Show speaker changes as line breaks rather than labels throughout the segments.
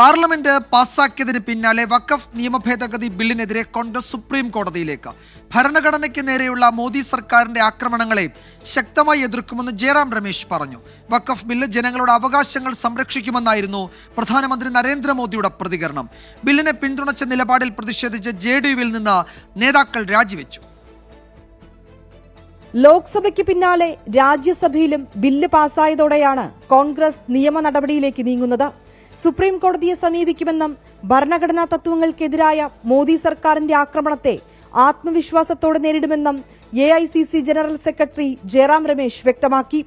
Parliament പാസാക്കിയതിന് പിന്നാലെ വഖഫ് നിയമഭേദഗതി ബില്ലിനെതിരെ കോൺഗ്രസ് സുപ്രീം കോടതിയിലേക്ക്. ഭരണഘടനയ്ക്ക് നേരെയുള്ള മോദി സർക്കാരിന്റെ ആക്രമണങ്ങളെ ശക്തമായി എതിർക്കുമെന്ന് ജയറാം രമേശ് പറഞ്ഞു. വഖഫ് ബില്ല് ജനങ്ങളുടെ അവകാശങ്ങൾ സംരക്ഷിക്കുമെന്നായിരുന്നു പ്രധാനമന്ത്രി നരേന്ദ്രമോദിയുടെ പ്രതികരണം. ബില്ലിനെ പിന്തുണച്ച നിലപാടിൽ പ്രതിഷേധിച്ച് JDU-വിൽ നിന്ന് നേതാക്കൾ രാജിവെച്ചു.
ലോക്സഭയ്ക്ക് പിന്നാലെ രാജ്യസഭയിലും ബില്ല് പാസായതോടെയാണ് കോൺഗ്രസ് നിയമ നടപടിയിലേക്ക് നീങ്ങുന്നത്. സുപ്രീം കോടതിയെ സമീപിക്കുമെന്നും ഭരണഘടനാ തത്വങ്ങൾക്കെതിരായ മോദി സർക്കാരിന്റെ ആക്രമണത്തെ ആത്മവിശ്വാസത്തോടെ നേരിടുമെന്നും AICC general secretary Jairam Ramesh വ്യക്തമാക്കി.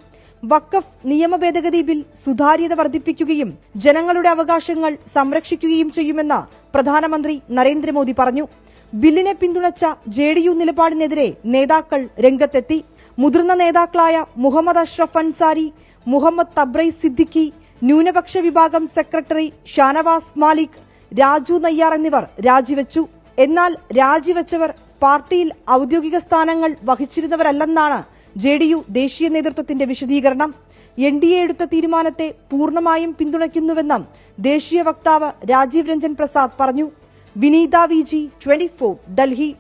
വഖഫ് നിയമ ഭേദഗതി ബിൽ സുതാര്യത വർദ്ധിപ്പിക്കുകയും ജനങ്ങളുടെ അവകാശങ്ങൾ സംരക്ഷിക്കുകയും ചെയ്യുമെന്ന് പ്രധാനമന്ത്രി നരേന്ദ്രമോദി പറഞ്ഞു. ബില്ലിനെ പിന്തുണച്ച JDU നിലപാടിനെതിരെ നേതാക്കൾ രംഗത്തെത്തി. മുതിർന്ന നേതാക്കളായ മുഹമ്മദ് അഷ്റഫ് അൻസാരി, മുഹമ്മദ് തബ്രൈസ് സിദ്ദിഖി, ന്യൂനപക്ഷ വിഭാഗം സെക്രട്ടറി ഷാനവാസ് മാലിക്, രാജു നയ്യാർ എന്നിവർ രാജിവെച്ചു. എന്നാൽ രാജിവെച്ചവർ പാർട്ടിയിൽ ഔദ്യോഗിക സ്ഥാനങ്ങൾ വഹിച്ചിരുന്നവരല്ലെന്നാണ് JDU ദേശീയ നേതൃത്വത്തിന്റെ വിശദീകരണം. NDA എടുത്ത തീരുമാനത്തെ പൂർണ്ണമായും പിന്തുണയ്ക്കുന്നുവെന്നും ദേശീയ വക്താവ് രാജീവ് രഞ്ജൻ പ്രസാദ് പറഞ്ഞു. വിനീത VG, 24, ഡൽഹി.